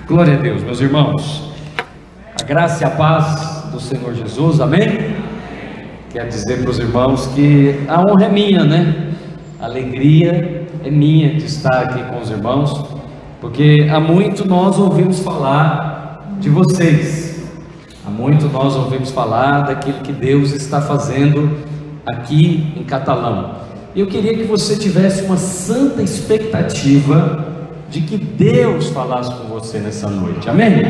Glória a Deus, meus irmãos. A graça e a paz do Senhor Jesus, amém? Quero dizer para os irmãos que a honra é minha, né? A alegria é minha de estar aqui com os irmãos, porque há muito nós ouvimos falar de vocês, há muito nós ouvimos falar daquilo que Deus está fazendo aqui em Catalão. Eu queria que você tivesse uma santa expectativa de que Deus falasse com você nessa noite, amém?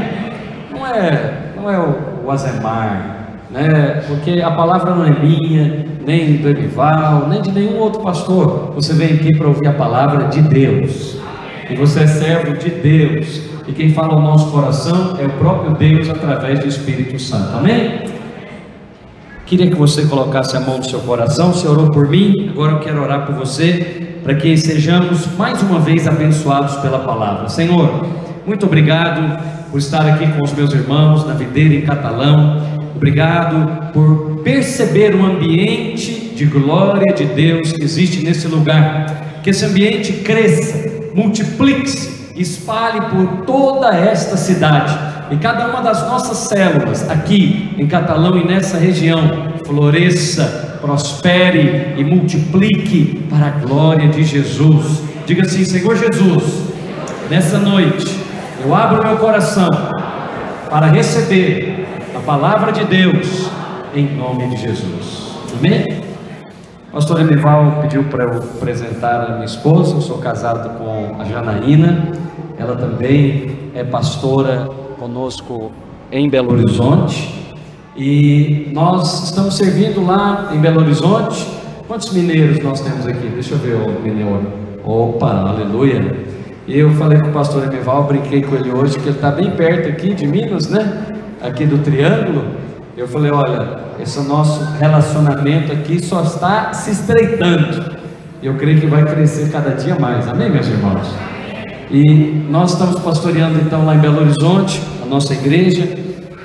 Não é o Azemar, né? Porque a palavra não é minha, nem do Emival, nem de nenhum outro pastor. Você vem aqui para ouvir a palavra de Deus, e você é servo de Deus, e quem fala ao nosso coração é o próprio Deus através do Espírito Santo, amém? Queria que você colocasse a mão no seu coração. Você orou por mim, agora eu quero orar por você, para que sejamos mais uma vez abençoados pela palavra. Senhor, muito obrigado por estar aqui com os meus irmãos na videira em Catalão. Obrigado por perceber o ambiente de glória de Deus que existe nesse lugar. Que esse ambiente cresça, multiplique-se, espalhe por toda esta cidade. E cada uma das nossas células aqui em Catalão e nessa região floresça, prospere e multiplique para a glória de Jesus. Diga assim: Senhor Jesus, nessa noite eu abro meu coração para receber a palavra de Deus em nome de Jesus, amém? O pastor Emival pediu para eu apresentar a minha esposa. Eu sou casado com a Janaína, ela também é pastora conosco em Belo Horizonte, e nós estamos servindo lá em Belo Horizonte. Quantos mineiros nós temos aqui? Deixa eu ver o mineiro. Opa, aleluia. Eu falei com o pastor Emival, brinquei com ele hoje, que ele está bem perto aqui de Minas, né? Aqui do Triângulo. Eu falei: olha, esse nosso relacionamento aqui só está se estreitando. Eu creio que vai crescer cada dia mais, amém, meus irmãos? E nós estamos pastoreando então lá em Belo Horizonte, a nossa igreja,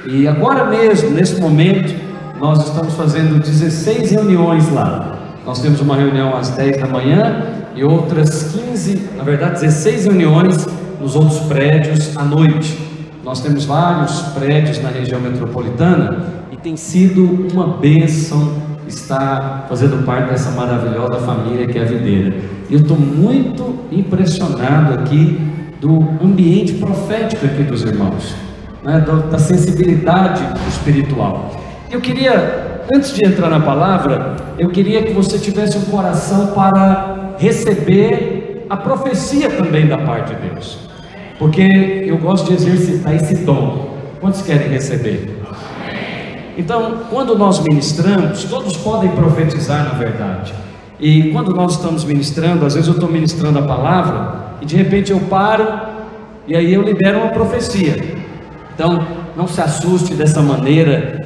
e agora mesmo, nesse momento, nós estamos fazendo 16 reuniões lá. Nós temos uma reunião às 10 da manhã e outras 15, na verdade 16 reuniões nos outros prédios à noite. Nós temos vários prédios na região metropolitana e tem sido uma bênção estar fazendo parte dessa maravilhosa família que é a videira. E eu estou muito impressionado aqui do ambiente profético aqui dos irmãos, né? Da sensibilidade espiritual. Eu queria, antes de entrar na palavra, eu queria que você tivesse um coração para receber a profecia também da parte de Deus, porque eu gosto de exercitar esse dom. Quantos querem receber? Então, quando nós ministramos, todos podem profetizar, na verdade. E quando nós estamos ministrando, às vezes eu estou ministrando a palavra e de repente eu paro e aí eu libero uma profecia. Então, não se assuste dessa maneira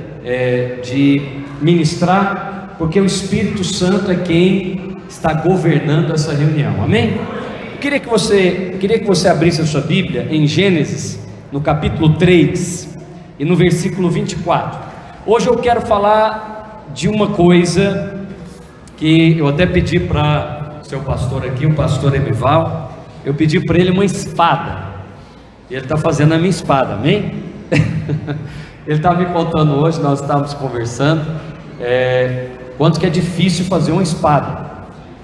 de ministrar, porque o Espírito Santo é quem está governando essa reunião, amém? Eu queria que você abrisse a sua Bíblia em Gênesis, no capítulo 3 e no versículo 24. Hoje eu quero falar de uma coisa que eu até pedi para o seu pastor aqui, o pastor Emival. Eu pedi para ele uma espada, e ele está fazendo a minha espada, amém? Ele estava me contando hoje, nós estávamos conversando, quanto que é difícil fazer uma espada.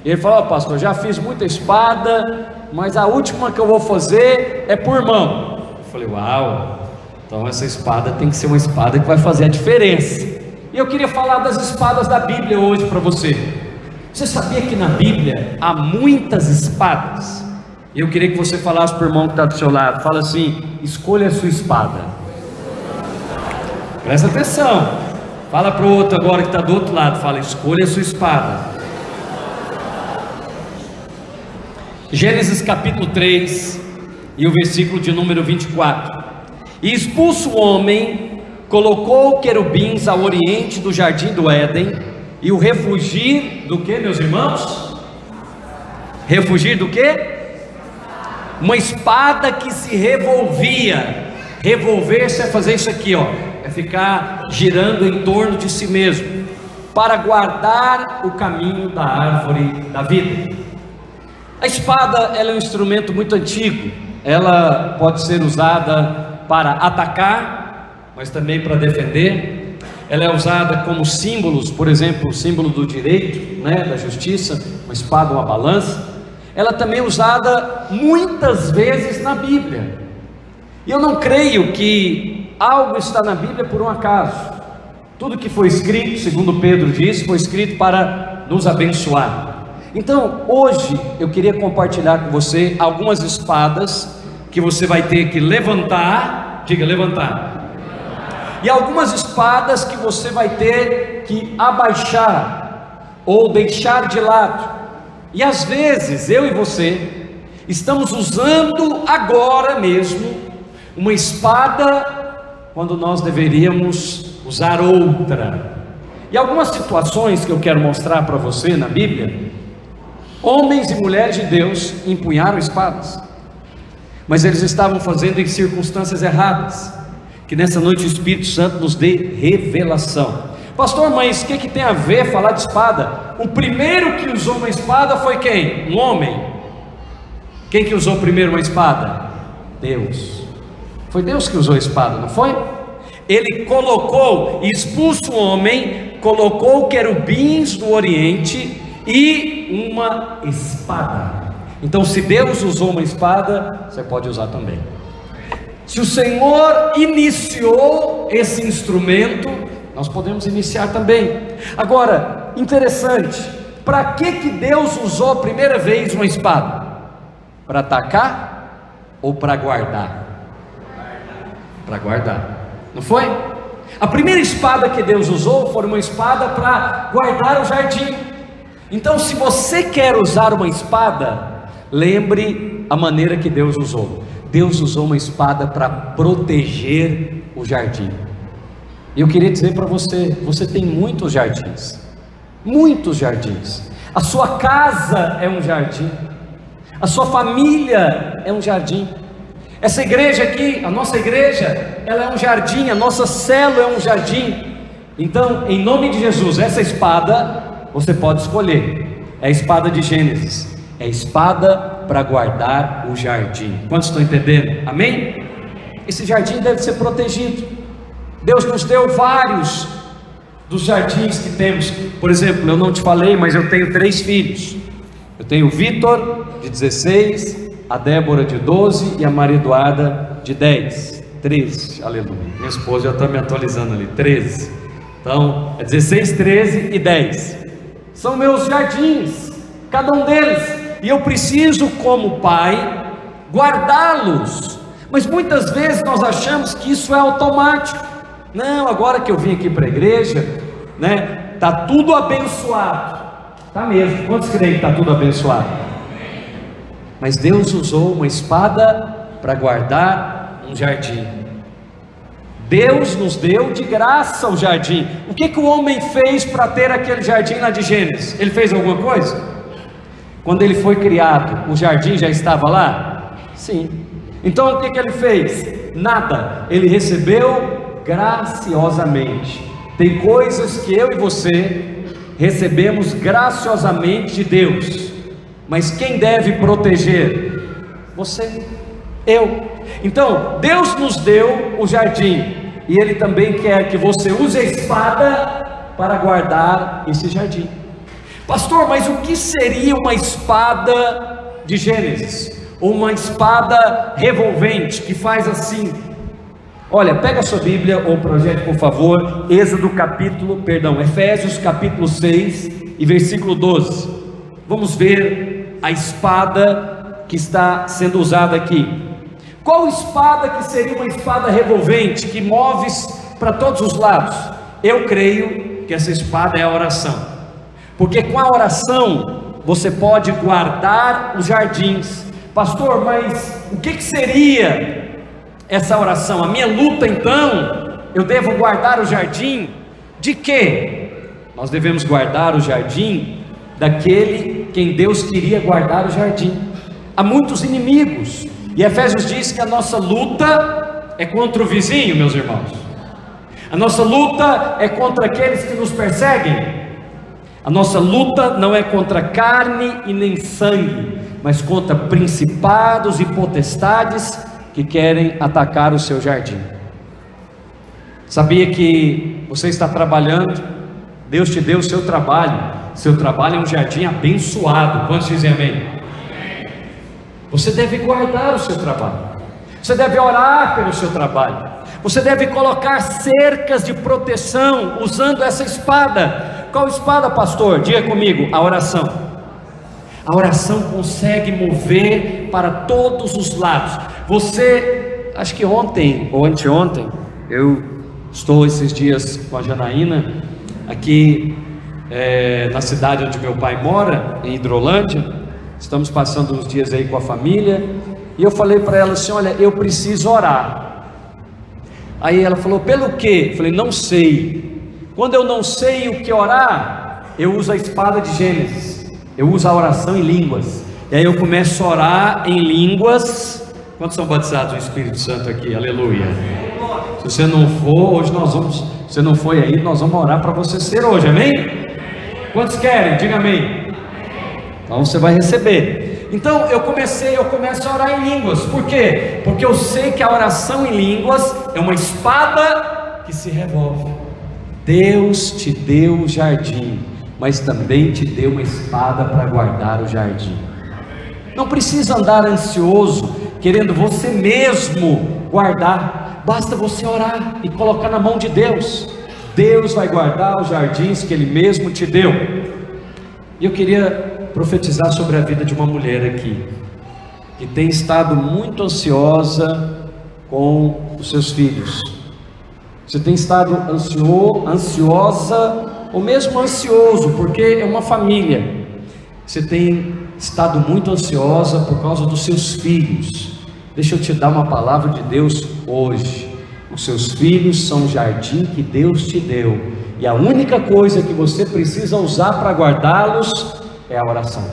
E ele falou: pastor, já fiz muita espada, mas a última que eu vou fazer é por mão. Eu falei: uau, então essa espada tem que ser uma espada que vai fazer a diferença. E eu queria falar das espadas da Bíblia hoje para você. Você sabia que na Bíblia há muitas espadas? Eu queria que você falasse para o irmão que está do seu lado. Fala assim: escolha a sua espada. Presta atenção. Fala para o outro agora que está do outro lado. Fala: escolha a sua espada. Gênesis capítulo 3 e o versículo de número 24. E expulso o homem, colocou querubins ao oriente do jardim do Éden, e o refugir do que, meus irmãos? Refugir do que? Uma espada que se revolvia. Revolver-se é fazer isso aqui, ó, é ficar girando em torno de si mesmo, para guardar o caminho da árvore da vida. A espada, ela é um instrumento muito antigo, ela pode ser usada para atacar, mas também para defender. Ela é usada como símbolos, por exemplo, o símbolo do direito, né, da justiça, uma espada, uma balança. Ela também é usada muitas vezes na Bíblia. E eu não creio que algo está na Bíblia por um acaso. Tudo que foi escrito, segundo Pedro diz, foi escrito para nos abençoar. Então, hoje eu queria compartilhar com você algumas espadas que você vai ter que levantar, diga levantar, e algumas espadas que você vai ter que abaixar ou deixar de lado. E às vezes eu e você estamos usando agora mesmo uma espada quando nós deveríamos usar outra. E algumas situações que eu quero mostrar para você na Bíblia, homens e mulheres de Deus empunharam espadas, mas eles estavam fazendo em circunstâncias erradas. Que nessa noite o Espírito Santo nos dê revelação. Pastor, mas o que tem a ver falar de espada? O primeiro que usou uma espada foi quem? Um homem. Quem que usou primeiro uma espada? Deus. Foi Deus que usou a espada, não foi? Ele colocou, expulso o homem, colocou querubins do Oriente e uma espada. Então, se Deus usou uma espada, você pode usar também. Se o Senhor iniciou esse instrumento, nós podemos iniciar também. Agora, interessante, para que Deus usou a primeira vez uma espada? Para atacar ou para guardar? Para guardar, não foi? A primeira espada que Deus usou foi uma espada para guardar o jardim. Então, se você quer usar uma espada, lembre a maneira que Deus usou. Deus usou uma espada para proteger o jardim. Eu queria dizer para você, você tem muitos jardins, muitos jardins. A sua casa é um jardim, a sua família é um jardim. Essa igreja aqui, a nossa igreja, ela é um jardim, a nossa célula é um jardim. Então, em nome de Jesus, essa espada você pode escolher. É a espada de Gênesis, é a espada para guardar o jardim. Quantos estão entendendo? Amém? Esse jardim deve ser protegido. Deus nos deu vários dos jardins que temos. Por exemplo, eu não te falei, mas eu tenho 3 filhos. Eu tenho o Vitor, de 16, a Débora, de 12, e a Maria Eduarda, de 10, 13, aleluia. Minha esposa já está me atualizando ali, 13. Então, é 16, 13 e 10. São meus jardins, cada um deles. E eu preciso, como pai, guardá-los. Mas muitas vezes nós achamos que isso é automático. Não, agora que eu vim aqui para a igreja, né, está tudo abençoado. Está mesmo, quantos creem que está tudo abençoado? Mas Deus usou uma espada para guardar um jardim. Deus nos deu de graça o jardim. O que o homem fez para ter aquele jardim lá de Gênesis? Ele fez alguma coisa? Quando ele foi criado, o jardim já estava lá? Sim. Então o que ele fez? Nada. Ele recebeu graciosamente. Tem coisas que eu e você recebemos graciosamente de Deus, mas quem deve proteger? Você, eu. Então Deus nos deu o jardim, e Ele também quer que você use a espada para guardar esse jardim. Pastor, mas o que seria uma espada de Gênesis? Ou uma espada revolvente, que faz assim? Olha, pega a sua Bíblia, ou projete por favor, Efésios capítulo 6 e versículo 12. Vamos ver a espada que está sendo usada aqui. Qual espada que seria uma espada revolvente, que move para todos os lados? Eu creio que essa espada é a oração. Porque com a oração você pode guardar os jardins. Pastor, mas o que seria essa oração? A minha luta, então, eu devo guardar o jardim de quê? Nós devemos guardar o jardim daquele quem Deus queria guardar o jardim. Há muitos inimigos, e Efésios diz que a nossa luta é contra o vizinho, meus irmãos. A nossa luta é contra aqueles que nos perseguem. A nossa luta não é contra carne e nem sangue, mas contra principados e potestades que querem atacar o seu jardim. Sabia que você está trabalhando? Deus te deu o seu trabalho. Seu trabalho é um jardim abençoado. Quantos dizem amém? Você deve guardar o seu trabalho. Você deve orar pelo seu trabalho. Você deve colocar cercas de proteção usando essa espada. Qual espada, pastor? Diga comigo, a oração. A oração consegue mover para todos os lados. Você, acho que ontem ou anteontem, eu estou esses dias com a Janaína aqui na cidade onde meu pai mora, em Hidrolândia. Estamos passando uns dias aí com a família, e eu falei para ela assim: olha, eu preciso orar. Aí ela falou: pelo quê? Eu falei: não sei. Quando eu não sei o que orar, eu uso a espada de Gênesis, eu uso a oração em línguas, e aí eu começo a orar em línguas. Quantos são batizados no Espírito Santo aqui? Aleluia. Se você não for, hoje nós vamos, se você não foi aí, nós vamos orar para você ser hoje, amém? Quantos querem? Diga amém. Então você vai receber. Então eu começo a orar em línguas. Por quê? Porque eu sei que a oração em línguas é uma espada que se revolve. Deus te deu o jardim, mas também te deu uma espada para guardar o jardim. Não precisa andar ansioso, querendo você mesmo guardar. Basta você orar e colocar na mão de Deus. Deus vai guardar os jardins que Ele mesmo te deu. E eu queria profetizar sobre a vida de uma mulher aqui, que tem estado muito ansiosa com os seus filhos. Você tem estado ansiosa, ou mesmo ansioso, porque é uma família. Você tem estado muito ansiosa por causa dos seus filhos. Deixa eu te dar uma palavra de Deus hoje. Os seus filhos são o jardim que Deus te deu, e a única coisa que você precisa usar para guardá-los é a oração.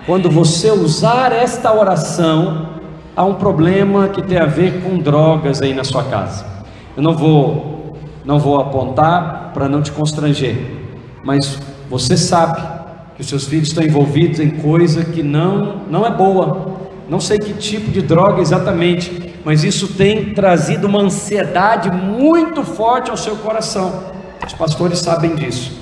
Quando você usar esta oração, há um problema que tem a ver com drogas aí na sua casa. Eu não vou apontar para não te constranger, mas você sabe que os seus filhos estão envolvidos em coisa que não é boa. Não sei que tipo de droga exatamente, mas isso tem trazido uma ansiedade muito forte ao seu coração. Os pastores sabem disso.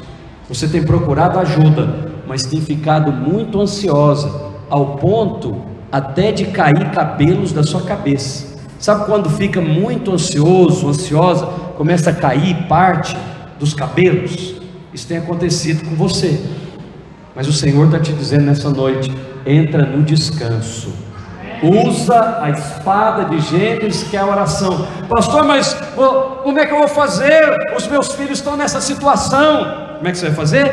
Você tem procurado ajuda, mas tem ficado muito ansiosa, ao ponto até de cair cabelos da sua cabeça. Sabe quando fica muito ansiosa, começa a cair parte dos cabelos? Isso tem acontecido com você. Mas o Senhor está te dizendo nessa noite: entra no descanso. Usa a espada de Gênesis, que é a oração. Pastor, mas como é que eu vou fazer? Os meus filhos estão nessa situação. Como é que você vai fazer?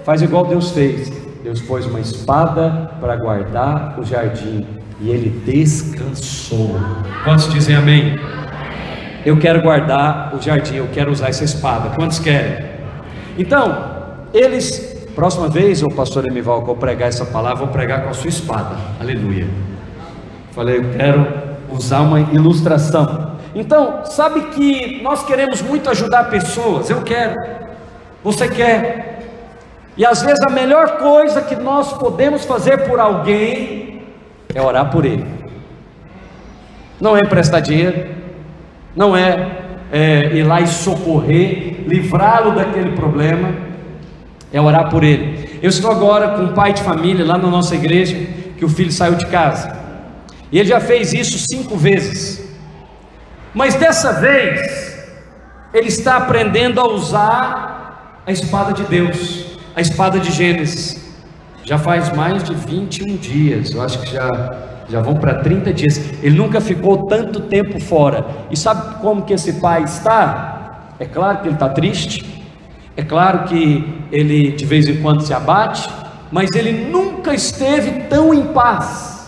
Faz igual Deus fez. Deus pôs uma espada para guardar o jardim, e ele descansou. Quantos dizem amém? Eu quero guardar o jardim, eu quero usar essa espada. Quantos querem? Então, próxima vez, o pastor Emival, que eu pregar essa palavra, vou pregar com a sua espada. Aleluia. Falei, eu quero usar uma ilustração. Então, sabe que nós queremos muito ajudar pessoas. Eu quero, você quer. E às vezes a melhor coisa que nós podemos fazer por alguém é orar por ele. Não é emprestar dinheiro, não é ir lá e socorrer, livrá-lo daquele problema. É orar por ele. Eu estou agora com um pai de família lá na nossa igreja, que o filho saiu de casa, e ele já fez isso 5 vezes, mas dessa vez ele está aprendendo a usar a espada de Deus, a espada de Gênesis. Já faz mais de 21 dias, eu acho que já vão para 30 dias. Ele nunca ficou tanto tempo fora. E sabe como que esse pai está? É claro que ele está triste, é claro que ele de vez em quando se abate, mas ele nunca esteve tão em paz.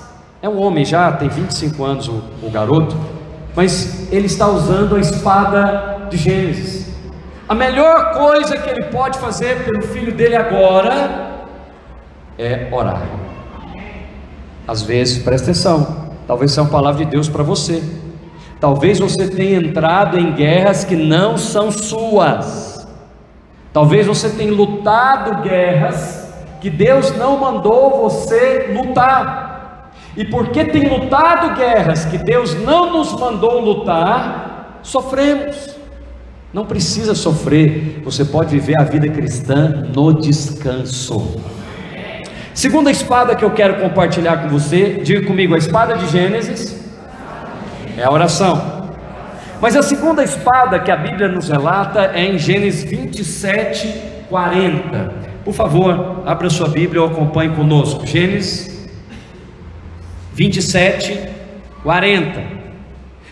É um homem já, tem 25 anos o garoto, mas ele está usando a espada de Gênesis. A melhor coisa que ele pode fazer pelo filho dele agora é orar. Às vezes, presta atenção, talvez seja uma palavra de Deus para você. Talvez você tenha entrado em guerras que não são suas. Talvez você tenha lutado guerras que Deus não mandou você lutar, e porque tem lutado guerras que Deus não nos mandou lutar, sofremos. Não precisa sofrer, você pode viver a vida cristã no descanso. Segunda espada que eu quero compartilhar com você, diga comigo, a espada de Gênesis é a oração. Mas a segunda espada que a Bíblia nos relata é em Gênesis 27, 40. Por favor, abra sua Bíblia ou acompanhe conosco. Gênesis 27, 40.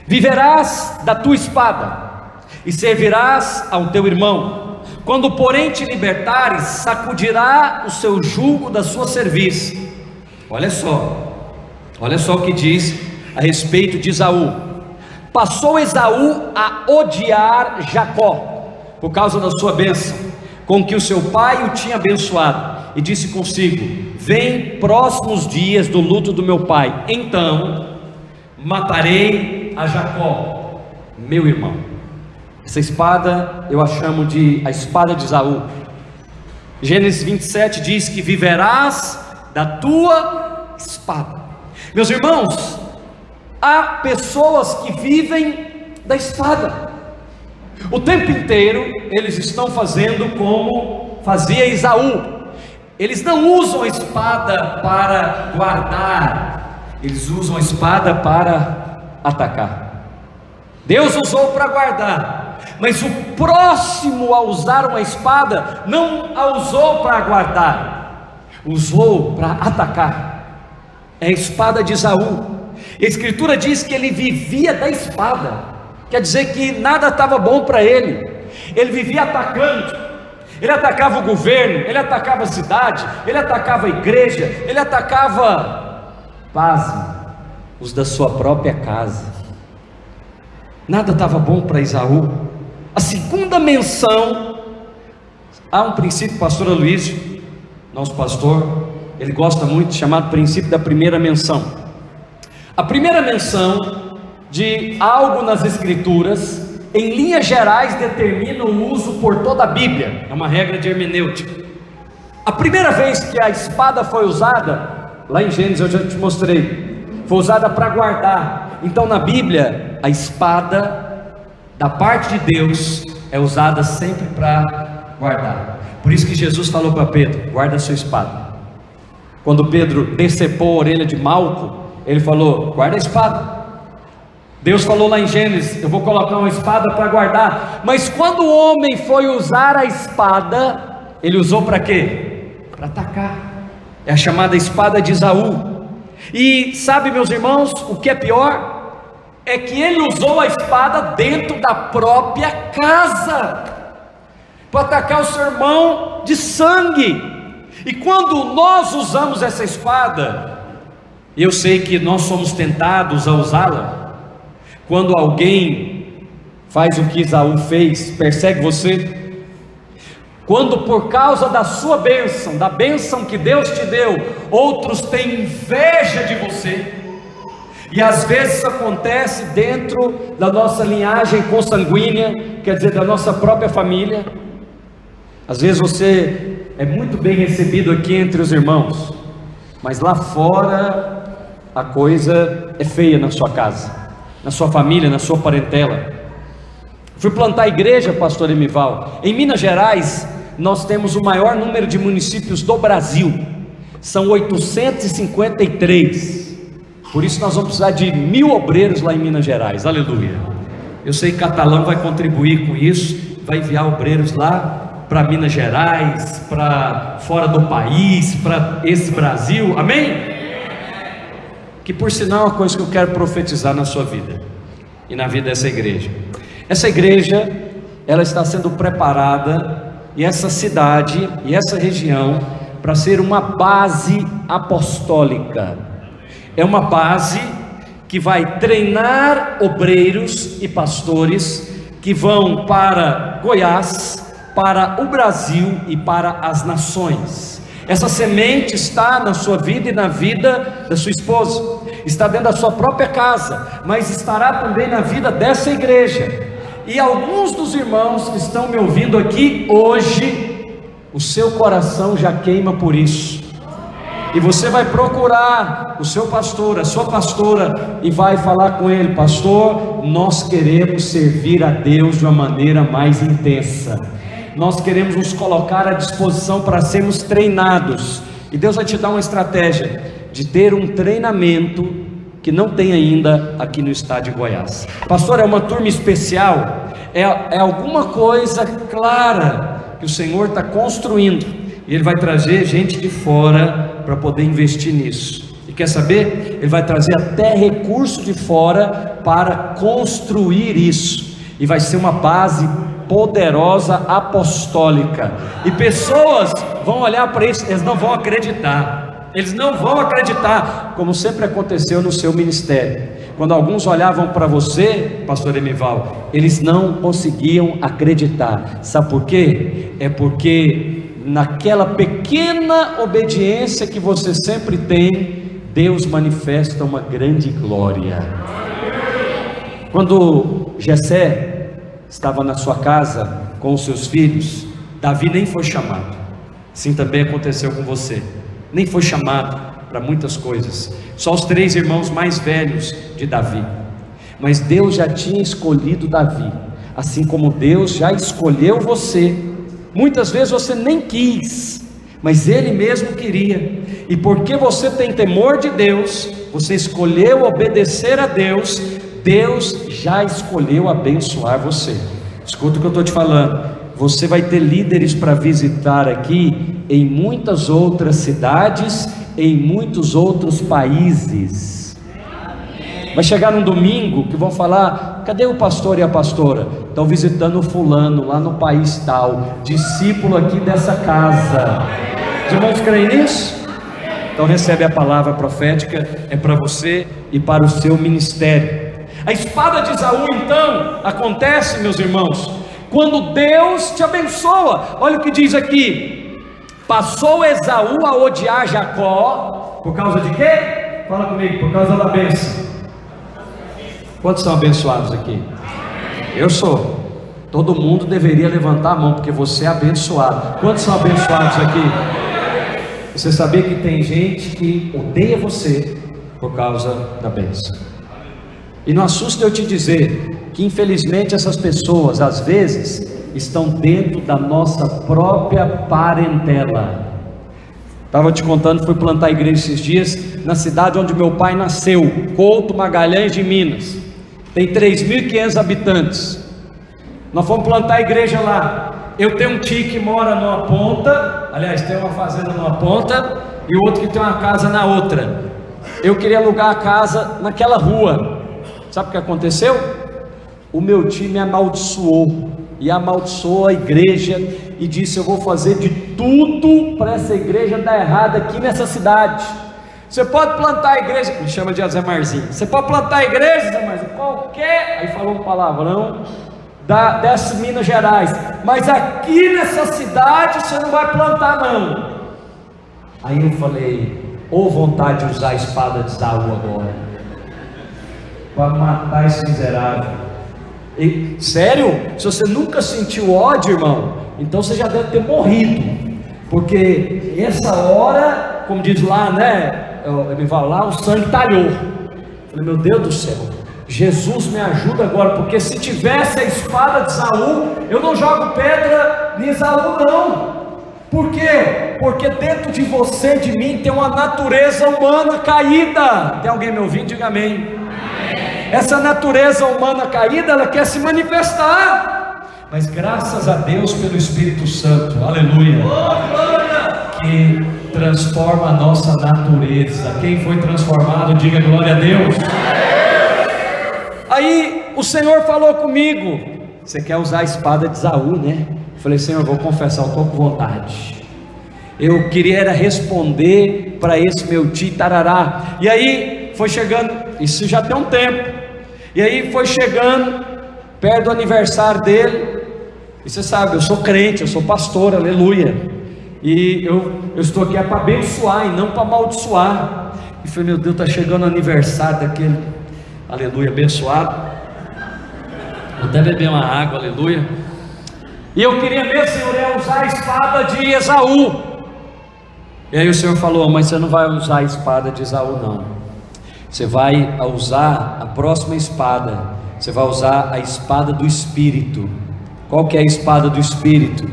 Viverás da tua espada e servirás ao teu irmão. Quando porém te libertares, sacudirá o seu jugo da sua cerviz. Olha só o que diz a respeito de Esaú. Passou Esaú a odiar Jacó por causa da sua bênção, com que o seu pai o tinha abençoado, e disse consigo: vem próximos dias do luto do meu pai, então matarei a Jacó, meu irmão. Essa espada eu a chamo de a espada de Esaú. Gênesis 27 diz que viverás da tua espada. Meus irmãos, há pessoas que vivem da espada. O tempo inteiro eles estão fazendo como fazia Esaú. Eles não usam a espada para guardar, eles usam a espada para atacar. Deus usou para guardar, mas o próximo a usar uma espada não a usou para guardar, usou para atacar. É a espada de Esaú. A Escritura diz que ele vivia da espada, quer dizer que nada estava bom para ele. Ele vivia atacando, ele atacava o governo, ele atacava a cidade, ele atacava a igreja, ele atacava, pasme, os da sua própria casa. Nada estava bom para Esaú. A segunda menção, há um princípio, pastor Aloysio, nosso pastor, ele gosta muito, chamado princípio da primeira menção. A primeira menção de algo nas Escrituras, em linhas gerais, determina o uso por toda a Bíblia. É uma regra de hermenêutica. A primeira vez que a espada foi usada, lá em Gênesis eu já te mostrei, foi usada para guardar. Então na Bíblia, a espada da parte de Deus é usada sempre para guardar. Por isso que Jesus falou para Pedro: guarda a sua espada. Quando Pedro decepou a orelha de Malco, ele falou: guarda a espada. Deus falou lá em Gênesis: eu vou colocar uma espada para guardar. Mas quando o homem foi usar a espada, ele usou para quê? Para atacar. É a chamada espada de Esaú. E sabe, meus irmãos, o que é pior? É que ele usou a espada dentro da própria casa, para atacar o seu irmão de sangue. E quando nós usamos essa espada, eu sei que nós somos tentados a usá-la. Quando alguém faz o que Esaú fez, persegue você, quando por causa da sua bênção, da bênção que Deus te deu, outros têm inveja de você, e às vezes isso acontece dentro da nossa linhagem consanguínea, quer dizer, da nossa própria família. Às vezes você é muito bem recebido aqui entre os irmãos, mas lá fora a coisa é feia na sua casa, na sua família, na sua parentela. Fui plantar igreja, pastor Emival, em Minas Gerais. Nós temos o maior número de municípios do Brasil, são 853. Por isso nós vamos precisar de 1000 obreiros lá em Minas Gerais. Aleluia. Eu sei que Catalão vai contribuir com isso, vai enviar obreiros lá para Minas Gerais, para fora do país, para esse Brasil, amém? Que por sinal é uma coisa que eu quero profetizar na sua vida e na vida dessa igreja. Essa igreja, ela está sendo preparada, e essa cidade e essa região, para ser uma base apostólica. É uma base que vai treinar obreiros e pastores que vão para Goiás, para o Brasil e para as nações. Essa semente está na sua vida e na vida da sua esposa, está dentro da sua própria casa, mas estará também na vida dessa igreja. E alguns dos irmãos que estão me ouvindo aqui hoje o seu coração já queima por isso. E você vai procurar o seu pastor, a sua pastora, e vai falar com ele: pastor, nós queremos servir a Deus de uma maneira mais intensa, nós queremos nos colocar à disposição para sermos treinados. E Deus vai te dar uma estratégia de ter um treinamento que não tem ainda aqui no estado de Goiás. Pastor, é uma turma especial? É alguma coisa clara que o Senhor está construindo, e Ele vai trazer gente de fora para poder investir nisso. E quer saber? Ele vai trazer até recurso de fora para construir isso, e vai ser uma base poderosa apostólica, e pessoas vão olhar para isso, eles não vão acreditar, como sempre aconteceu no seu ministério. Quando alguns olhavam para você, pastor Emival, eles não conseguiam acreditar. Sabe por quê? É porque naquela pequena obediência que você sempre tem, Deus manifesta uma grande glória. Quando Jessé estava na sua casa com os seus filhos, Davi nem foi chamado. Assim também aconteceu com você, nem foi chamado para muitas coisas, só os 3 irmãos mais velhos de Davi. Mas Deus já tinha escolhido Davi, assim como Deus já escolheu você. Muitas vezes você nem quis, mas Ele mesmo queria, e porque você tem temor de Deus, você escolheu obedecer a Deus, Deus já escolheu abençoar você. Escuta o que eu estou te falando: você vai ter líderes para visitar aqui em muitas outras cidades, em muitos outros países. Vai chegar um domingo que vão falar: cadê o pastor e a pastora? Estão visitando o fulano lá no país tal, discípulo aqui dessa casa. Os irmãos creem nisso? Então recebe a palavra profética, é para você e para o seu ministério. A espada de Esaú então acontece, meus irmãos, quando Deus te abençoa. Olha o que diz aqui: passou Esaú a odiar Jacó, por causa de quê? Fala comigo, por causa da bênção. Quantos são abençoados aqui? Eu sou. Todo mundo deveria levantar a mão, porque você é abençoado. Quantos são abençoados aqui? Você sabia que tem gente que odeia você por causa da bênção? E não assusta eu te dizer que infelizmente essas pessoas às vezes estão dentro da nossa própria parentela. Estava te contando, fui plantar a igreja esses dias na cidade onde meu pai nasceu, Couto Magalhães de Minas. Tem 3.500 habitantes. Nós fomos plantar a igreja lá. Eu tenho um tio que mora numa ponta, aliás, tem uma fazenda numa ponta, e o outro que tem uma casa na outra. Eu queria alugar a casa naquela rua. Sabe o que aconteceu? O meu tio me amaldiçoou, e amaldiçoou a igreja, e disse: eu vou fazer de tudo para essa igreja dar errado aqui nessa cidade. Você pode plantar a igreja, me chama de Zé Marzinho, você pode plantar a igreja, Zé Marzinho, qualquer, aí falou um palavrão, dessas Minas Gerais, mas aqui nessa cidade você não vai plantar não. Aí eu falei: ô vontade de usar a espada de Esaú agora, para matar esse miserável. E, sério? Se você nunca sentiu ódio, irmão, então você já deve ter morrido, porque essa hora, como diz lá, né, ele vai lá, o sangue talhou. Eu falei: meu Deus do céu, Jesus me ajuda agora, porque se tivesse a espada de Esaú, eu não jogo pedra em Esaú não. Por quê? Porque dentro de você e de mim tem uma natureza humana caída. Tem alguém me ouvindo? Diga amém. Essa natureza humana caída, ela quer se manifestar, mas graças a Deus pelo Espírito Santo, aleluia, que transforma a nossa natureza. Quem foi transformado, diga glória a Deus. Aí o Senhor falou comigo: você quer usar a espada de Esaú, né? Eu falei: Senhor, vou confessar, eu estou com vontade. Eu queria era responder para esse meu tio tarará. E aí foi chegando, isso já tem um tempo, e aí foi chegando perto do aniversário dele. E você sabe, eu sou crente, eu sou pastor, aleluia, e eu estou aqui para abençoar e não para amaldiçoar. E falei: meu Deus, está chegando o aniversário daquele, aleluia, abençoado. Vou até beber uma água, aleluia. E eu queria mesmo, Senhor, usar a espada de Esaú. E aí o Senhor falou: mas você não vai usar a espada de Esaú, não. Você vai usar a próxima espada. Você vai usar a espada do Espírito. Qual que é a espada do Espírito?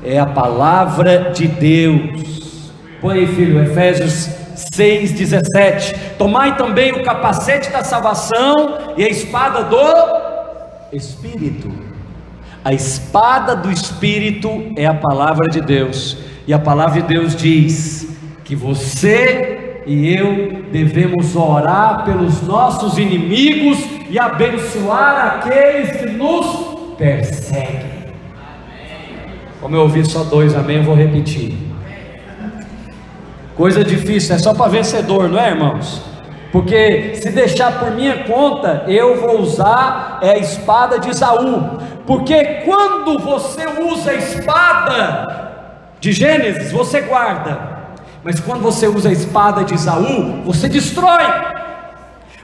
É a palavra de Deus. Põe aí, filho, Efésios 6,17. Tomai também o capacete da salvação e a espada do Espírito. A espada do Espírito é a palavra de Deus. E a palavra de Deus diz que você e eu devemos orar pelos nossos inimigos e abençoar aqueles que nos perseguem. Como eu ouvi só 2 amém, eu vou repetir. Coisa difícil, é só para vencedor, não é, irmãos? Porque se deixar por minha conta, eu vou usar a espada de Esaú. Porque quando você usa a espada de Gênesis, você guarda. Mas quando você usa a espada de Esaú, você destrói.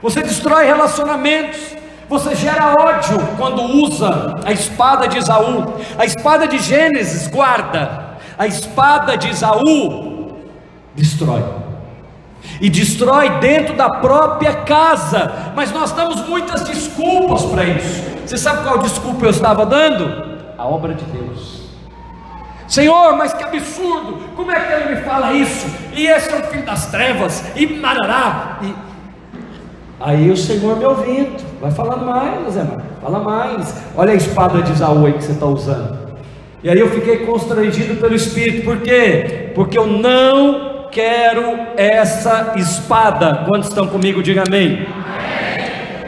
Você destrói relacionamentos. Você gera ódio quando usa a espada de Esaú. A espada de Gênesis guarda. A espada de Esaú destrói. E destrói dentro da própria casa. Mas nós damos muitas desculpas para isso. Você sabe qual desculpa eu estava dando? A obra de Deus. Senhor, mas que absurdo, como é que ele me fala isso? E esse é o filho das trevas, e marará. Aí o Senhor me ouvindo, vai falando mais, irmão, fala mais. Olha a espada de Esaú aí que você está usando. E aí eu fiquei constrangido pelo Espírito. Por quê? Porque eu não quero essa espada. Quantos estão comigo? Diga amém.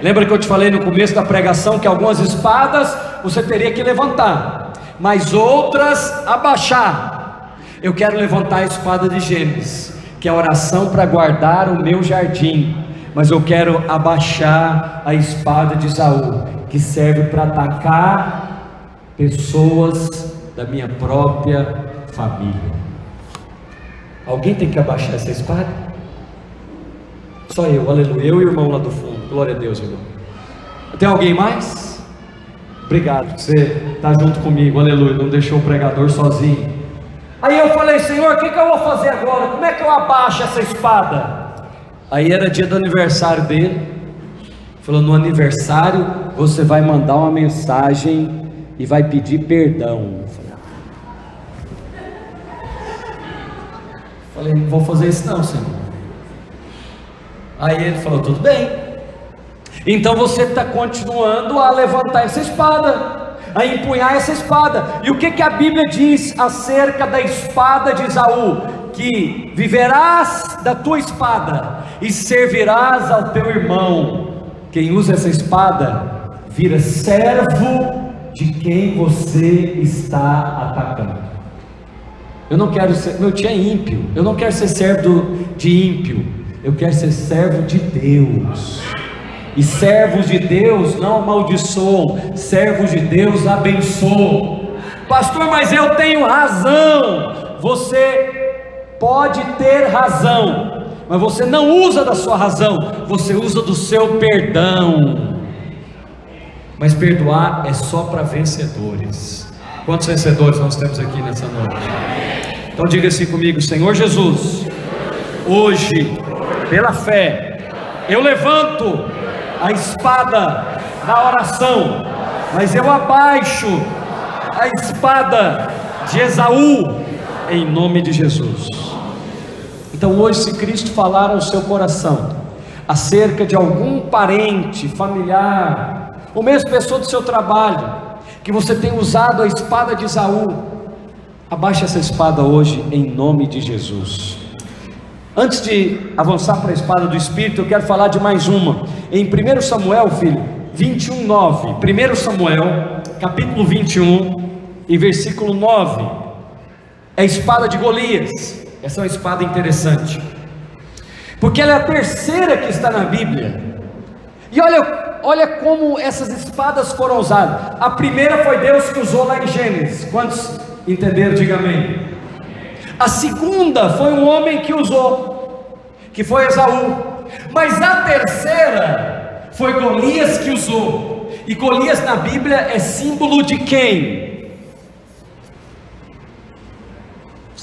Lembra que eu te falei no começo da pregação que algumas espadas você teria que levantar, mas outras abaixar. Eu quero levantar a espada de Gênesis, que é a oração para guardar o meu jardim. Mas eu quero abaixar a espada de Esaú, que serve para atacar pessoas da minha própria família. Alguém tem que abaixar essa espada? Só eu, aleluia. Eu e o irmão lá do fundo, glória a Deus, irmão. Tem alguém mais? Obrigado, você está junto comigo, aleluia, não deixou o pregador sozinho. Aí eu falei: Senhor, o que eu vou fazer agora? Como é que eu abaixo essa espada? Aí era dia do aniversário dele. Falou: no aniversário você vai mandar uma mensagem e vai pedir perdão. Falei: não vou fazer isso não, Senhor. Aí ele falou: tudo bem. Então você está continuando a levantar essa espada, a empunhar essa espada. E o que a Bíblia diz acerca da espada de Esaú? Que viverás da tua espada e servirás ao teu irmão. Quem usa essa espada vira servo de quem você está atacando. Eu não quero ser, meu tio é ímpio, eu não quero ser servo de ímpio, eu quero ser servo de Deus. E servos de Deus não amaldiçoam, servos de Deus abençoam. Pastor, mas eu tenho razão. Você pode ter razão, mas você não usa da sua razão, você usa do seu perdão. Mas perdoar é só para vencedores. Quantos vencedores nós temos aqui nessa noite? Então diga assim comigo: Senhor Jesus, hoje, pela fé, eu levanto a espada da oração, mas eu abaixo a espada de Esaú, em nome de Jesus. Então hoje, se Cristo falar ao seu coração acerca de algum parente, familiar, ou mesmo pessoa do seu trabalho, que você tem usado a espada de Esaú, abaixe essa espada hoje, em nome de Jesus. Antes de avançar para a espada do Espírito, eu quero falar de mais uma. Em 1 Samuel, filho, 21:9. 1 Samuel, capítulo 21, e versículo 9. É a espada de Golias. Essa é uma espada interessante, porque ela é a terceira que está na Bíblia. E olha como essas espadas foram usadas. A primeira foi Deus que usou lá em Gênesis. Quantos entenderam? Diga amém. A segunda foi um homem que usou, que foi Esaú. Mas a terceira foi Golias que usou. E Golias na Bíblia é símbolo de quem?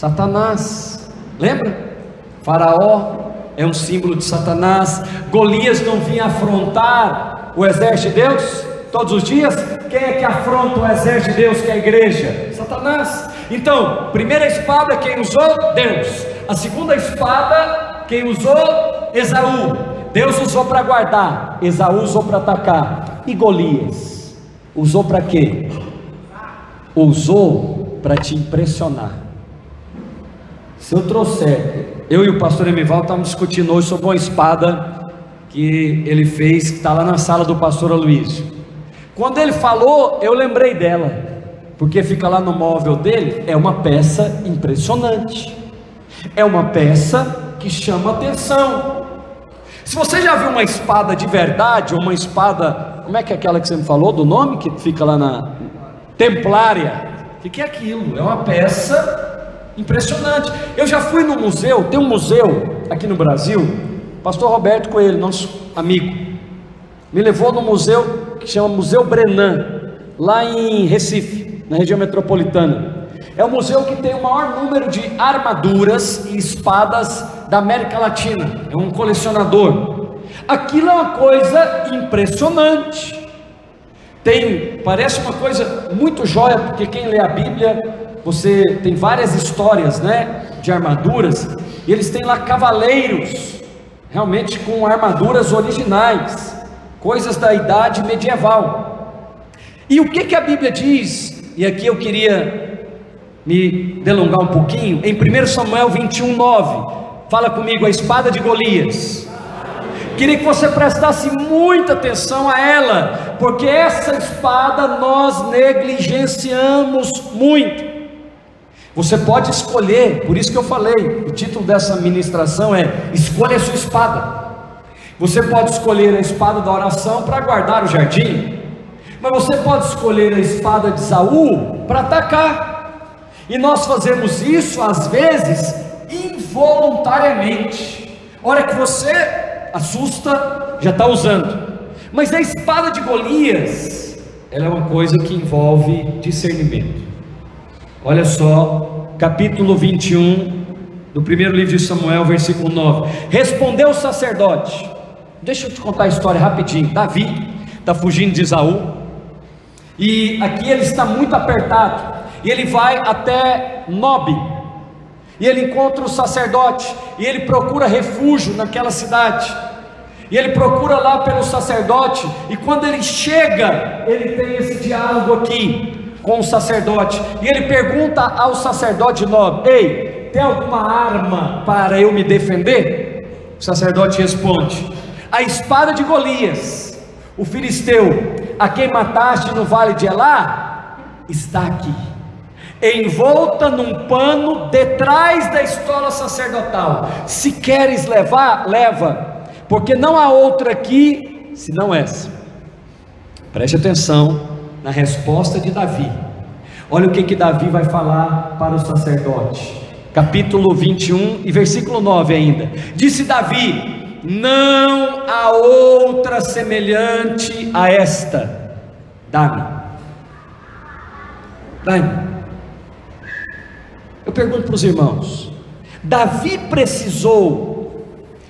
Satanás. Lembra? Faraó é um símbolo de Satanás. Golias não vinha afrontar o exército de Deus todos os dias. Quem é que afronta o exército de Deus, que é a igreja? Satanás. Então, primeira espada quem usou? Deus. A segunda espada quem usou? Esaú. Deus usou para guardar, Esaú usou para atacar. E Golias usou para quê? Usou para te impressionar. Se eu trouxer, eu e o pastor Emivaldo estávamos discutindo hoje sobre uma espada que ele fez, que está lá na sala do pastor Aloysio. Quando ele falou, eu lembrei dela, porque fica lá no móvel dele. É uma peça impressionante, é uma peça que chama atenção. Se você já viu uma espada de verdade, ou uma espada, como é que é aquela que você me falou, do nome, que fica lá na Templária, o que é aquilo? É uma peça impressionante. Eu já fui no museu, tem um museu aqui no Brasil, pastor Roberto Coelho, nosso amigo, me levou no museu que chama Museu Brenan, lá em Recife, na região metropolitana. É o museu que tem o maior número de armaduras e espadas da América Latina. É um colecionador. Aquilo é uma coisa impressionante. Parece uma coisa muito jóia, porque quem lê a Bíblia, você tem várias histórias, né, de armaduras, e eles têm lá cavaleiros, realmente com armaduras originais, coisas da idade medieval. E o que a Bíblia diz? E aqui eu queria me delongar um pouquinho. Em 1 Samuel 21:9, fala comigo, a espada de Golias. Queria que você prestasse muita atenção a ela, porque essa espada nós negligenciamos muito. Você pode escolher, por isso que eu falei, o título dessa ministração é: escolha a sua espada. Você pode escolher a espada da oração para guardar o jardim, mas você pode escolher a espada de Saul para atacar. E nós fazemos isso às vezes involuntariamente. Hora que você assusta, já está usando. Mas a espada de Golias, ela é uma coisa que envolve discernimento. Olha só, capítulo 21 do primeiro livro de Samuel, versículo 9. Respondeu o sacerdote. Deixa eu te contar a história rapidinho. Davi está fugindo de Esaú, e aqui ele está muito apertado, e ele vai até Nobe, e ele encontra o sacerdote, e ele procura refúgio naquela cidade, e ele procura lá pelo sacerdote, e quando ele chega, ele tem esse diálogo aqui com o sacerdote, e ele pergunta ao sacerdote Nobe: ei, tem alguma arma para eu me defender? O sacerdote responde: a espada de Golias, o filisteu, a quem mataste no vale de Elá, está aqui, envolta num pano detrás da estola sacerdotal. Se queres levar, leva, porque não há outra aqui senão essa. Preste atenção na resposta de Davi. Olha o que Davi vai falar para o sacerdote, capítulo 21 e versículo 9 ainda. Disse Davi: não há outra semelhante a esta, dá-me. Eu pergunto para os irmãos: Davi precisou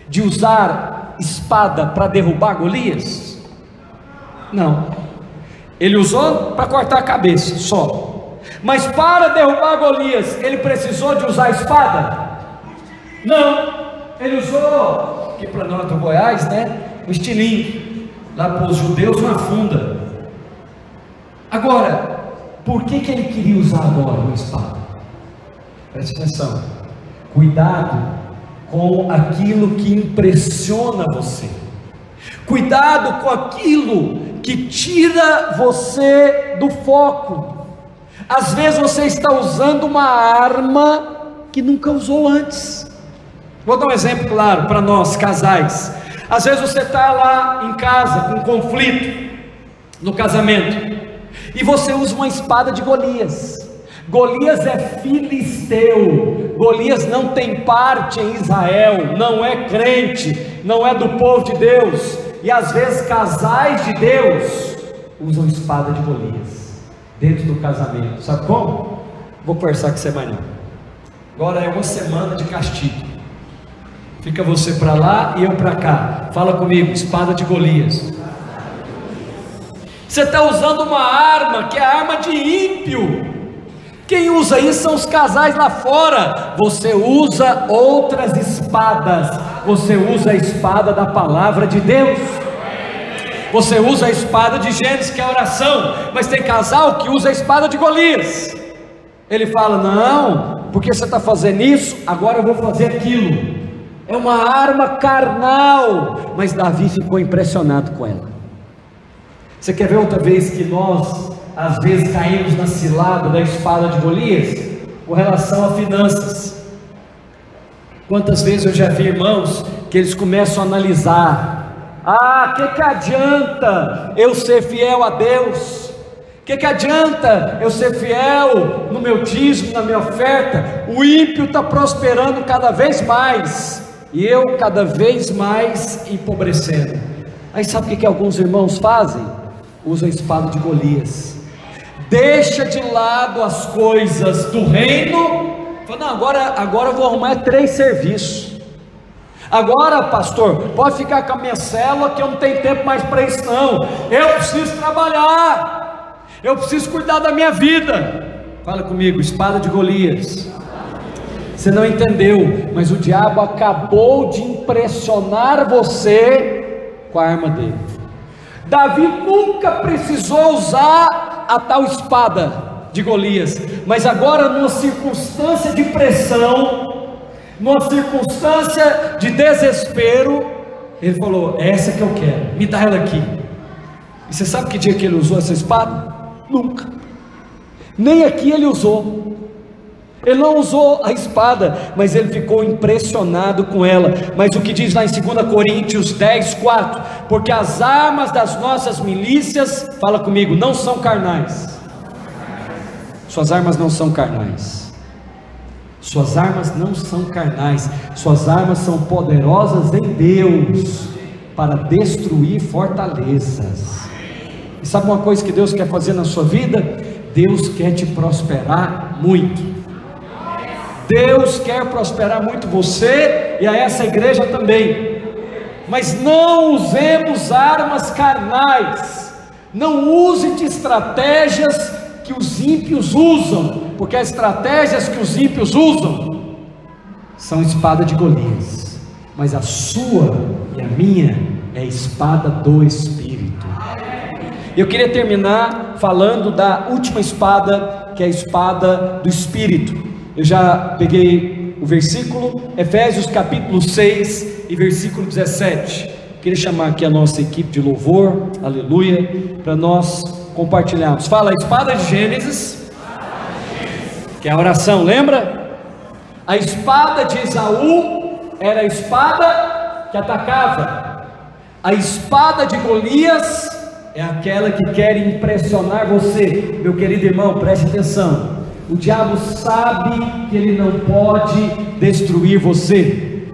de usar espada para derrubar Golias? Não. Ele usou para cortar a cabeça só, mas para derrubar Golias, ele precisou de usar a espada? Não. Ele usou, aqui para nós do Goiás, né, o estilingue, lá para os judeus, uma funda. Agora, por que ele queria usar agora uma espada? Preste atenção, cuidado com aquilo que impressiona você, cuidado com aquilo que tira você do foco. Às vezes você está usando uma arma que nunca usou antes. Vou dar um exemplo claro para nós casais. Às vezes você está lá em casa com conflito no casamento, e você usa uma espada de Golias. Golias é filisteu, Golias não tem parte em Israel, não é crente, não é do povo de Deus. E às vezes casais de Deus usam espada de Golias dentro do casamento. Sabe como? Vou conversar com você amanhã. Agora é uma semana de castigo. Fica você para lá e eu para cá. Fala comigo, espada de Golias. Você está usando uma arma que é a arma de ímpio. Quem usa isso são os casais lá fora. Você usa outras espadas. Você usa a espada da palavra de Deus. Você usa a espada de Gênesis, que é a oração. Mas tem casal que usa a espada de Golias. Ele fala: não, porque você está fazendo isso, agora eu vou fazer aquilo. É uma arma carnal. Mas Davi ficou impressionado com ela. Você quer ver outra vez que nós às vezes caímos na cilada da espada de Golias? Com relação a finanças. Quantas vezes eu já vi irmãos que eles começam a analisar: que adianta eu ser fiel a Deus? Que adianta eu ser fiel no meu dízimo, na minha oferta? O ímpio está prosperando cada vez mais e eu cada vez mais empobrecendo. Aí sabe o que alguns irmãos fazem? Usa a espada de Golias. Deixa de lado as coisas do reino. Fala: não, agora eu vou arrumar 3 serviços. Agora, pastor, pode ficar com a minha célula que eu não tenho tempo mais para isso não. Eu preciso trabalhar. Eu preciso cuidar da minha vida. Fala comigo, espada de Golias. Você não entendeu, mas o diabo acabou de impressionar você com a arma dele. Davi nunca precisou usar a tal espada de Golias, mas agora numa circunstância de pressão, numa circunstância de desespero, ele falou: é essa que eu quero, me dá ela aqui. E você sabe que dia que ele usou essa espada? Nunca. Nem aqui ele usou. Ele não usou a espada, mas ele ficou impressionado com ela. Mas o que diz lá em 2 Coríntios 10, 4: porque as armas das nossas milícias, fala comigo, não são carnais. Suas armas não são carnais. Suas armas não são carnais. Suas armas são poderosas em Deus para destruir fortalezas. E sabe uma coisa que Deus quer fazer na sua vida? Deus quer te prosperar muito. Deus quer prosperar muito você e a essa igreja também. Mas não usemos armas carnais. Não use de estratégias que os ímpios usam, porque as estratégias que os ímpios usam são espada de Golias, mas a sua e a minha é a espada do Espírito. Eu queria terminar falando da última espada, que é a espada do Espírito. Eu já peguei o versículo, Efésios capítulo 6 e versículo 17. Queria chamar aqui a nossa equipe de louvor, aleluia, para nós compartilharmos. Fala, a espada de Gênesis, que é a oração, lembra? A espada de Esaú era a espada que atacava. A espada de Golias é aquela que quer impressionar você. Meu querido irmão, preste atenção. O diabo sabe que ele não pode destruir você.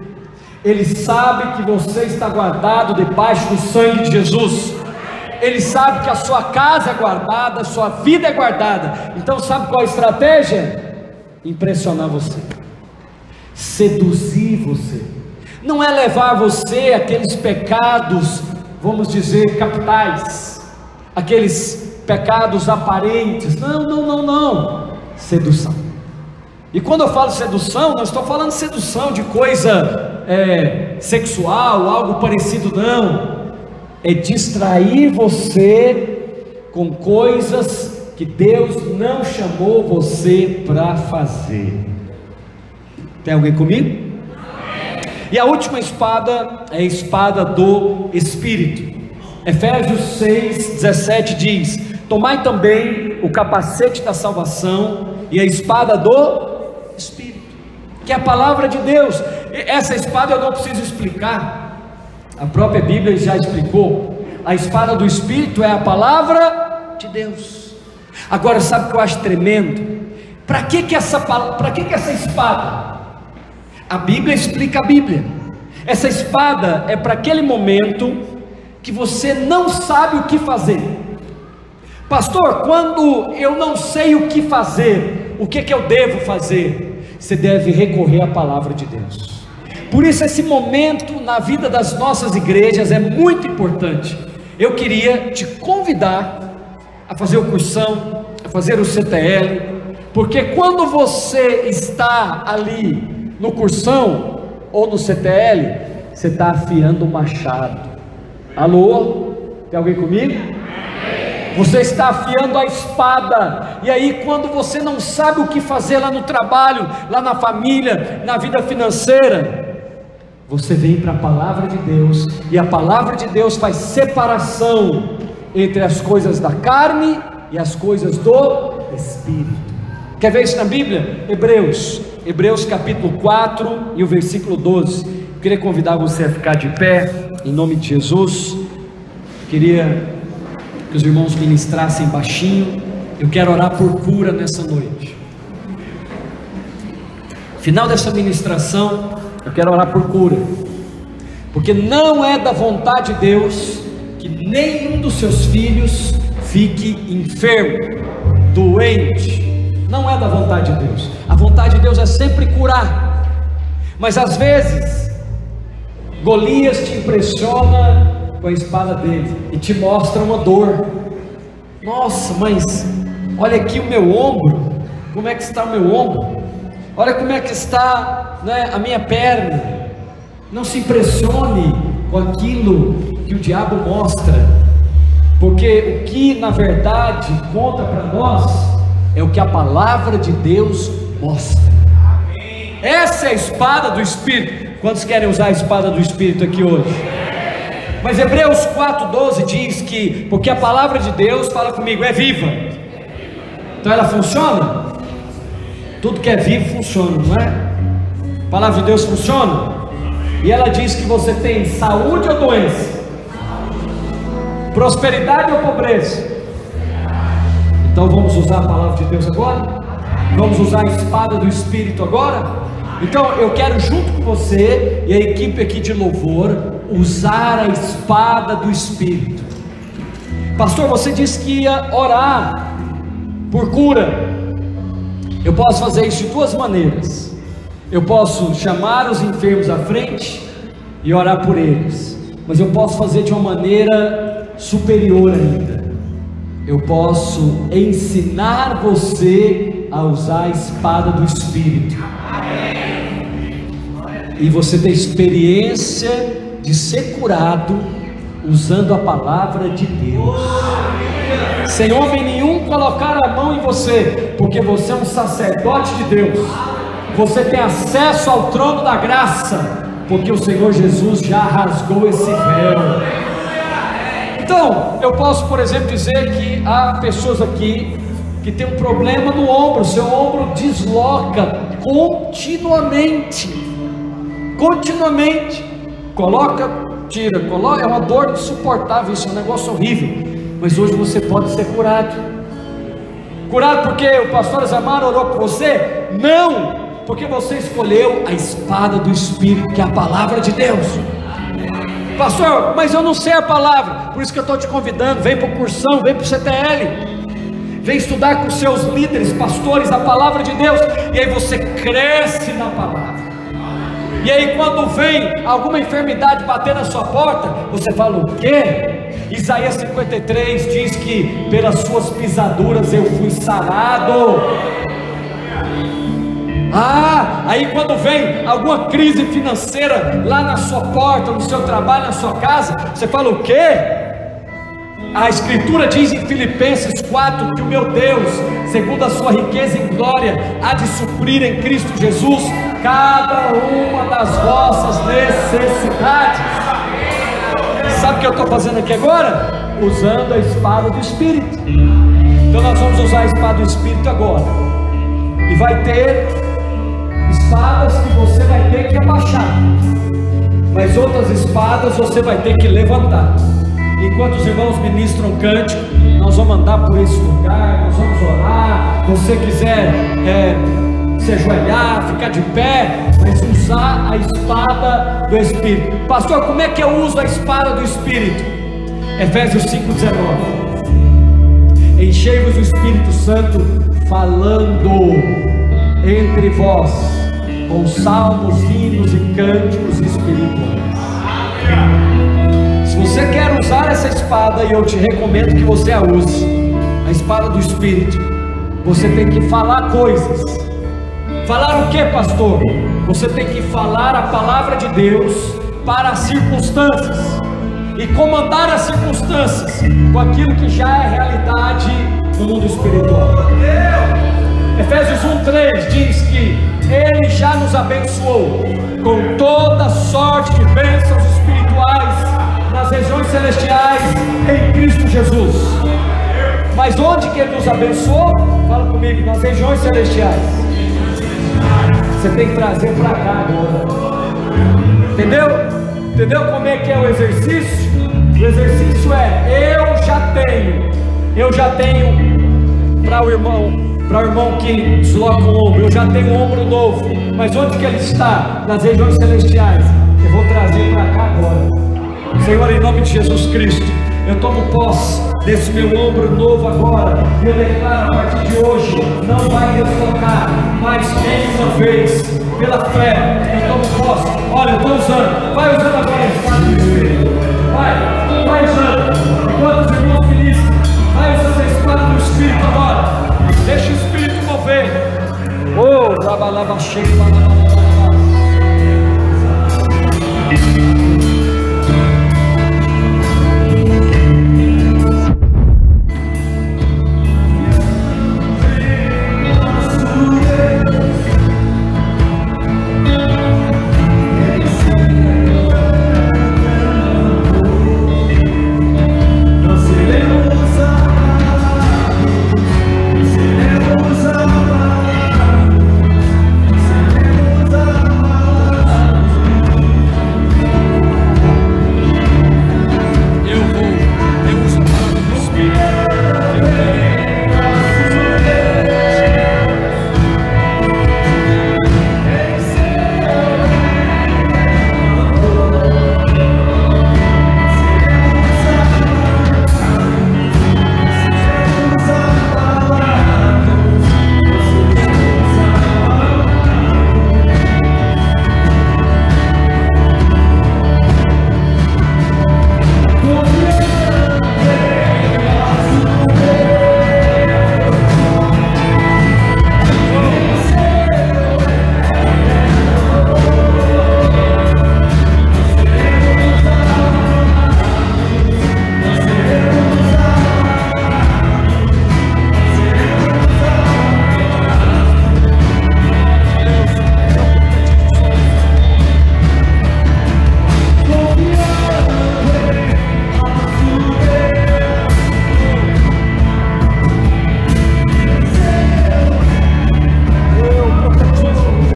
Ele sabe que você está guardado debaixo do sangue de Jesus. Ele sabe que a sua casa é guardada, a sua vida é guardada. Então sabe qual é a estratégia? Impressionar você, seduzir você. Não é levar você àqueles pecados, vamos dizer, capitais, aqueles pecados aparentes. Não. Sedução. E quando eu falo sedução, não estou falando sedução de coisa sexual, algo parecido, não. É distrair você com coisas que Deus não chamou você para fazer. Tem alguém comigo? E a última espada é a espada do Espírito. Efésios 6, 17 diz: tomai também o capacete da salvação e a espada do Espírito, que é a palavra de Deus. Essa espada eu não preciso explicar, a própria Bíblia já explicou. A espada do Espírito é a palavra de Deus. Agora sabe o que eu acho tremendo? Para que essa espada? A Bíblia explica a Bíblia. Essa espada é para aquele momento que você não sabe o que fazer. Pastor, quando eu não sei o que fazer, o que eu devo fazer? você deve recorrer à palavra de Deus. Por isso esse momento na vida das nossas igrejas é muito importante. Eu queria te convidar a fazer o cursão, a fazer o CTL, porque quando você está ali no cursão ou no CTL, você está afiando o machado. Alô? Tem alguém comigo? Você está afiando a espada, e aí quando você não sabe o que fazer lá no trabalho, lá na família, na vida financeira, você vem para a palavra de Deus, e a palavra de Deus faz separação entre as coisas da carne e as coisas do Espírito. Quer ver isso na Bíblia? Hebreus capítulo 4 e o versículo 12. Eu queria convidar você a ficar de pé, em nome de Jesus. Queria que os irmãos ministrassem baixinho. Eu quero orar por cura nessa noite. Final dessa ministração, eu quero orar por cura, porque não é da vontade de Deus que nenhum dos seus filhos fique enfermo, doente. Não é da vontade de Deus. A vontade de Deus é sempre curar, mas às vezes Golias te impressiona com a espada dele e te mostra uma dor. Nossa, mas olha aqui o meu ombro, como é que está o meu ombro? Olha como é que está, né, a minha perna. Não se impressione com aquilo que o diabo mostra, porque o que na verdade conta para nós é o que a palavra de Deus mostra. Essa é a espada do Espírito. Quantos querem usar a espada do Espírito aqui hoje? Mas Hebreus 4,12 diz que, porque a palavra de Deus, fala comigo, é viva. Então ela funciona? Tudo que é vivo funciona, não é? A palavra de Deus funciona? E ela diz que você tem saúde ou doença, prosperidade ou pobreza. Então vamos usar a palavra de Deus agora? Vamos usar a espada do Espírito agora? Então eu quero junto com você e a equipe aqui de louvor usar a espada do Espírito. Pastor, você disse que ia orar por cura. Eu posso fazer isso de duas maneiras. Eu posso chamar os enfermos à frente e orar por eles, mas eu posso fazer de uma maneira superior ainda. Eu posso ensinar você a usar a espada do Espírito. E você tem experiência de ser curado usando a palavra de Deus, sem homem nenhum colocar a mão em você, porque você é um sacerdote de Deus. Você tem acesso ao trono da graça, porque o Senhor Jesus já rasgou esse véu. Então, eu posso, por exemplo, dizer que há pessoas aqui que tem um problema no ombro, seu ombro desloca continuamente, coloca, tira, coloca, é uma dor insuportável, isso é um negócio horrível, mas hoje você pode ser curado porque o pastor Zamar orou por você? Não, porque você escolheu a espada do Espírito, que é a palavra de Deus. Pastor, mas eu não sei a palavra, por isso que eu estou te convidando, vem para o cursão, vem para o CTL, vem estudar com seus líderes, pastores, a palavra de Deus, e aí você cresce na palavra. E aí quando vem alguma enfermidade bater na sua porta, você fala o quê? Isaías 53 diz que pelas suas pisaduras eu fui sarado. Aí quando vem alguma crise financeira lá na sua porta, no seu trabalho, na sua casa, você fala o quê? A Escritura diz em Filipenses 4 que o meu Deus, segundo a sua riqueza em glória, há de suprir em Cristo Jesus cada uma das vossas necessidades. Sabe o que eu estou fazendo aqui agora? Usando a espada do Espírito. Então nós vamos usar a espada do Espírito agora, e vai ter espadas que você vai ter que abaixar, mas outras espadas você vai ter que levantar. Enquanto os irmãos ministram cântico, nós vamos andar por esse lugar, nós vamos orar. Se você quiser se ajoelhar, ficar de pé, mas usar a espada do Espírito. Pastor, como é que eu uso a espada do Espírito? Efésios 5,19: enchei-vos do Espírito Santo, falando entre vós com salmos, hinos e cânticos espirituais. Se você quer usar essa espada, e eu te recomendo que você a use, a espada do Espírito, você tem que falar coisas. Falar o que, pastor? Você tem que falar a palavra de Deus para as circunstâncias, e comandar as circunstâncias com aquilo que já é realidade no mundo espiritual. Efésios 1:3 diz que Ele já nos abençoou com toda sorte de bênçãos espirituais nas regiões celestiais em Cristo Jesus. Mas onde que Ele nos abençoou? Fala comigo, nas regiões celestiais. Você tem que trazer para cá agora. Entendeu? Entendeu como é que é o exercício? O exercício é: eu já tenho para o irmão que desloca o ombro, eu já tenho um ombro novo. Mas onde que ele está? Nas regiões celestiais. Eu vou trazer para cá agora. Senhor, em nome de Jesus Cristo, eu tomo posse desse meu ombro novo agora, e eu declaro a partir de hoje: não vai deslocar mais nenhuma vez. Pela fé, eu tomo posse. Olha, eu estou usando. Vai usando agora a espada do Espírito. Vai usando. Enquanto os irmãos ministram, vai usando a espada do Espírito agora. Deixa o Espírito mover. Oh, trabalhava cheio,